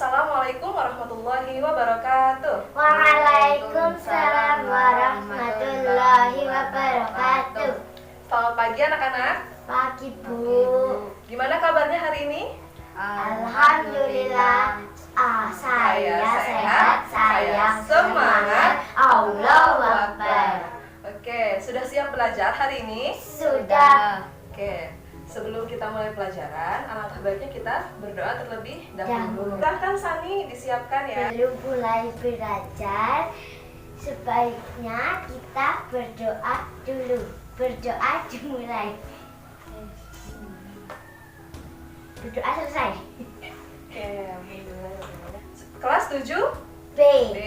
Assalamualaikum warahmatullahi wabarakatuh. Waalaikumsalam warahmatullahi wabarakatuh. Selamat pagi anak-anak. Pagi Bu. Gimana kabarnya hari ini? Alhamdulillah. Saya sehat, saya semangat. Allahu Akbar. Oke, sudah siap belajar hari ini? Sudah. Oke, sebelum kita mulai pelajaran, alangkah baiknya kita berdoa terlebih dahulu. Silahkan Sani, disiapkan ya. Belum mulai belajar, sebaiknya kita berdoa dulu. Berdoa dimulai. Berdoa selesai. Oke, alhamdulillah. Kelas 7 B. B.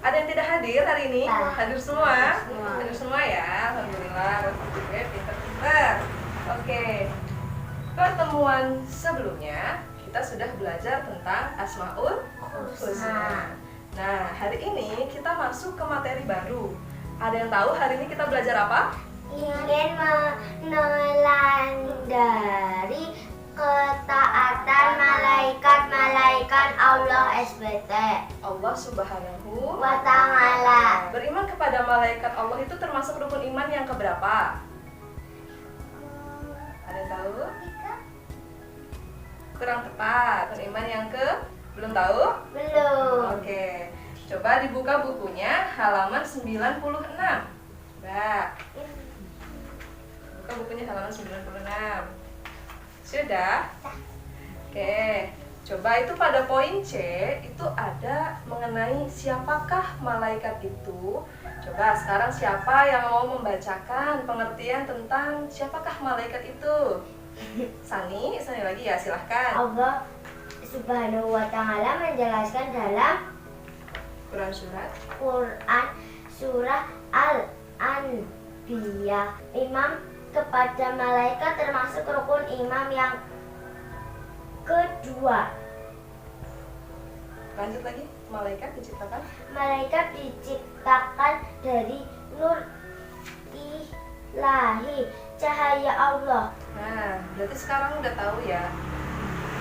Ada yang tidak hadir hari ini? Hadir semua? Semua. Hadir semua ya, alhamdulillah. Oke, pintar-pintar. Oke, pertemuan sebelumnya kita sudah belajar tentang Asmaul Husna. Nah, hari ini kita masuk ke materi baru. Ada yang tahu hari ini kita belajar apa? Ingin meneladani ketaatan malaikat-malaikat Allah SWT Allah Subhanahu wa ta'ala. Beriman kepada malaikat Allah itu termasuk rukun iman yang keberapa? Ada yang tahu? Kurang tepat. Rukun iman yang ke? Belum tahu? Belum. Oke. Coba dibuka bukunya halaman 96. Coba. Buka bukunya halaman 96. Sudah? Oke. Coba itu pada poin C itu ada mengenai siapakah malaikat itu. Coba sekarang siapa yang mau membacakan pengertian tentang siapakah malaikat itu? Sani lagi ya, silahkan. Allah Subhanahu wa ta'ala menjelaskan dalam Quran surah Al-Anbiya. Imam kepada malaikat termasuk rukun imam yang kedua. Lanjut lagi, malaikat diciptakan. Malaikat diciptakan dari nur ilahi, cahaya Allah. Nah, berarti sekarang udah tahu ya.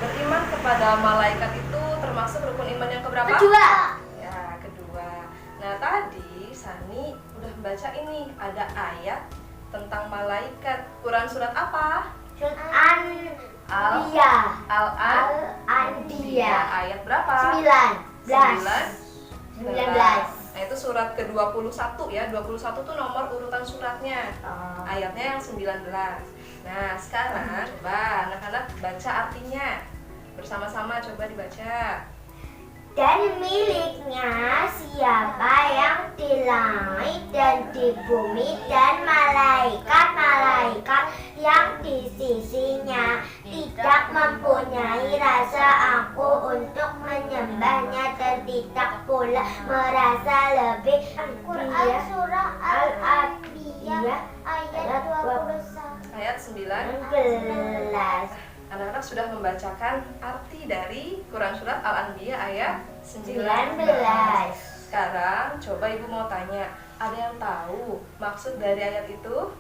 Beriman kepada malaikat itu termasuk rukun iman yang keberapa? Kedua. Ya, kedua. Nah, tadi Sani udah baca ini, ada ayat tentang malaikat. Quran surat apa? Al-Anbiya. Ayat berapa? 19. Nah, itu surat ke-21 ya. 21 tuh nomor urutan suratnya. Ayatnya yang 19. Nah, sekarang coba anak-anak baca artinya. Bersama-sama coba dibaca. Dan miliknya siapa yang di langit dan di bumi dan malaikat-malaikat yang di sisinya tidak mempunyai rasa angkuh untuk menyembahnya dan tidak pula merasa lebih. Quran surah Al-Anbiya ayat 21. Ayat 19. Anak-anak sudah membacakan arti dari Quran surat Al-Anbiya ayat 19. Sekarang coba Ibu mau tanya, ada yang tahu maksud dari ayat itu?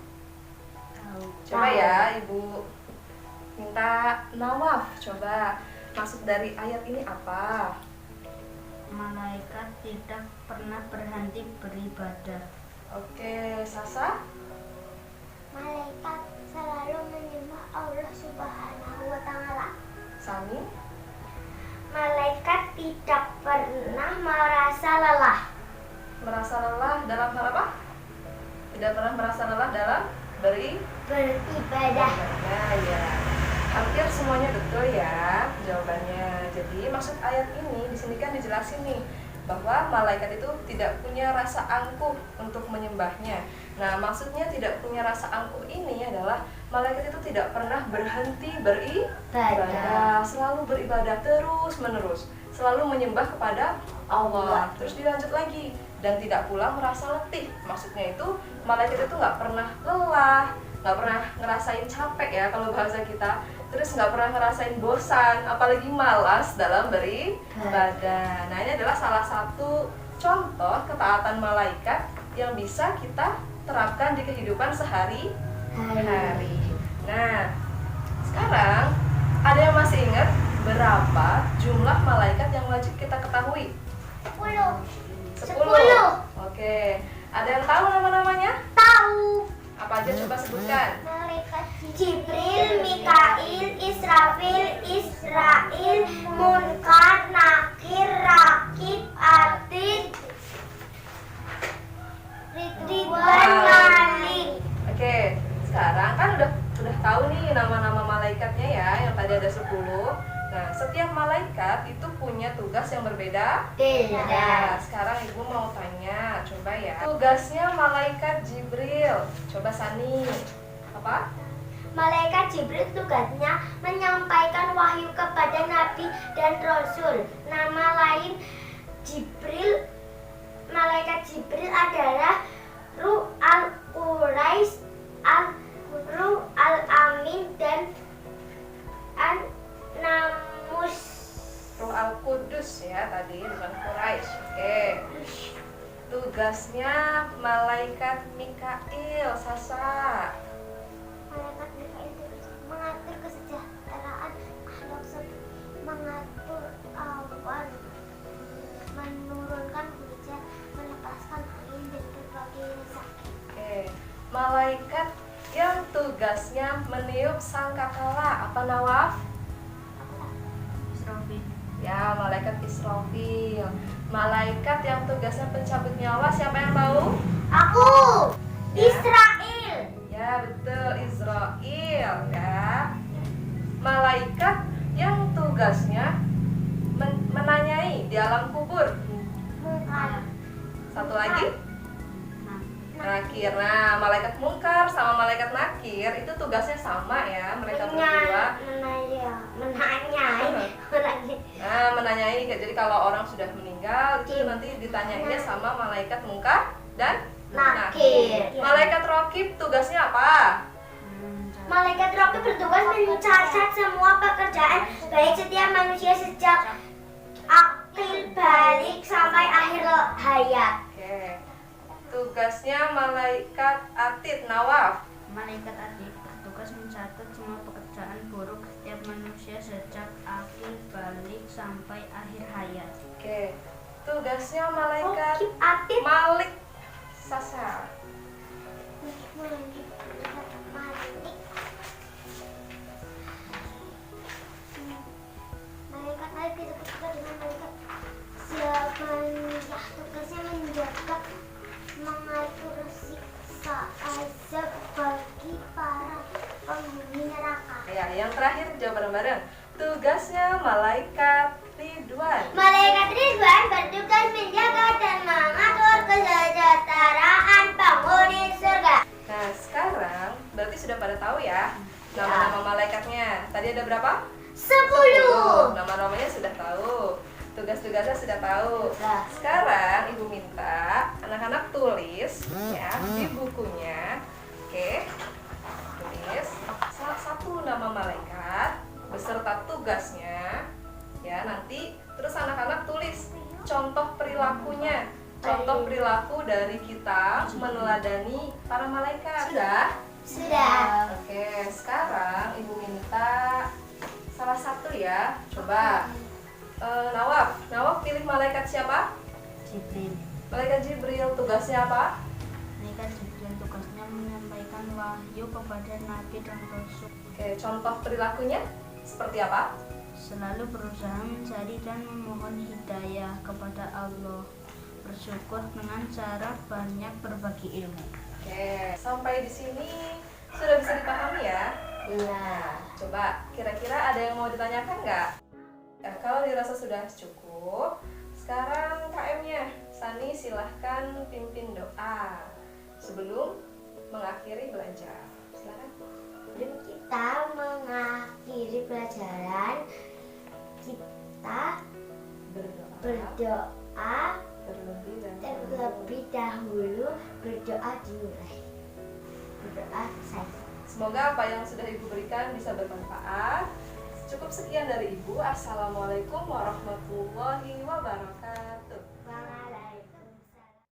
Coba ya Ibu minta Nawaf, coba maksud dari ayat ini apa? Malaikat tidak pernah berhenti beribadah. Oke, Sasa? Malaikat selalu menyembah Allah Subhanahu wa ta'ala. Sani? Malaikat tidak pernah merasa lelah. Merasa lelah dalam hal apa? Tidak pernah merasa lelah dalam Beribadah. Nah, ya. Hampir semuanya betul ya jawabannya. Jadi maksud ayat ini di sini kan dijelasin nih bahwa malaikat itu tidak punya rasa angkuh untuk menyembahnya. Nah, maksudnya tidak punya rasa angkuh ini adalah malaikat itu tidak pernah berhenti beribadah, selalu beribadah terus-menerus, selalu menyembah kepada Allah. Terus dilanjut lagi, dan tidak pula merasa letih. Maksudnya itu malaikat itu nggak pernah lelah, nggak pernah ngerasain capek ya kalau bahasa kita, terus nggak pernah ngerasain bosan, apalagi malas dalam beribadah. Nah, ini adalah salah satu contoh ketaatan malaikat yang bisa kita terapkan di kehidupan sehari-hari. Nah, sekarang ada yang masih ingat berapa jumlah malaikat yang wajib kita ketahui? 10. 10. Oke. Ada yang tahu nama-namanya? Tahu. Apa aja coba sebutkan? Malaikat Jibril, Mikail, Israfil, Israil, Munkar, Nakir, Rakib, Atid, Ridwan, Malik. Oke, sekarang kan udah tahu nih nama-nama malaikatnya ya, yang tadi ada 10. Nah, setiap malaikat itu punya tugas yang berbeda. Nah, sekarang Ibu mau tanya, coba ya. Tugasnya malaikat Jibril. Coba Sani. Apa? Malaikat Jibril tugasnya menyampaikan wahyu kepada nabi dan rasul. Nama lain Jibril, malaikat Jibril adalah Ruh al-Quraisy, Ruh al-Amin, dan An-Namus. Ruh al-Qudus ya tadi, bukan Quraisy. Oke. Tugasnya malaikat Mikail, Sasa. Malaikat Mikail mengatur kesejahteraan makhluk, mengatur awan, menurunkan hujan, melepaskan angin dan berbagai rezeki. Oke. Malaikat yang tugasnya meniup sangkakala, apa Nawaf? Israfil. Ya, malaikat Israfil. Malaikat yang tugasnya pencabut nyawa, siapa yang tahu? Aku Ya. Israel. Ya, betul, Israel ya. Malaikat yang tugasnya menanyai di alam kubur. Munkar. Satu lagi? Nah, Nakir. Nah, malaikat mungkar sama malaikat nakir itu tugasnya sama ya, mereka berdua. Menanyai. Nah, menanyai. Jadi kalau orang sudah meninggal itu nanti ditanyainnya sama malaikat mungkar dan Nakir. Malaikat rokib tugasnya apa? Malaikat Rakib bertugas mencatat semua pekerjaan baik setiap manusia sejak akil balik sampai akhir hayat. Oke. Tugasnya malaikat atid, Nawaf. malaikat adik bertugas mencatat semua pekerjaan buruk setiap manusia sejak akhir balik sampai akhir hayat. Oke. Tugasnya malaikat Rakib Atid. Malik, Sasa. Malaikat lain disebut juga dengan malaikat Zabaniyah. Tugasnya menjaga, mengatur siksa azab bagi para penghuni neraka. Ya, yang terakhir jawab bareng-bareng. Tugasnya malaikat Ridwan. Malaikat Ridwan bertugas menjaga dan mengatur kesejahteraan penghuni surga. Nah, sekarang berarti sudah pada tahu ya nama-nama malaikatnya. Tadi ada berapa? 10. Nama-namanya sudah tahu. Tugas-tugasnya sudah tahu. Sudah. Sekarang Ibu minta anak-anak tulis ya di bukunya. Oke. Tulis salah satu nama malaikat beserta tugasnya. Ya, nanti terus anak-anak tulis contoh perilakunya. Contoh perilaku dari kita meneladani para malaikat. Sudah. Oke, sekarang Ibu minta salah satu ya. Coba Nawaf pilih malaikat siapa? Jibril. Malaikat Jibril, tugasnya apa? Malaikat Jibril tugasnya menyampaikan wahyu kepada nabi dan rasul. Oke, contoh perilakunya seperti apa? Selalu berusaha mencari dan memohon hidayah kepada Allah. Bersyukur dengan cara banyak berbagi ilmu. Oke, sampai di sini sudah bisa dipahami ya? Iya. Coba, kira-kira ada yang mau ditanyakan nggak? Nah, kalau dirasa sudah cukup, sekarang KM-nya. Sani silahkan pimpin doa sebelum mengakhiri belajar. Silakan. Sebelum kita mengakhiri pelajaran, kita berdoa terlebih dahulu. Berdoa dimulai. Berdoa saja. Semoga apa yang sudah Ibu berikan bisa bermanfaat. Cukup sekian dari Ibu. Assalamualaikum warahmatullahi wabarakatuh.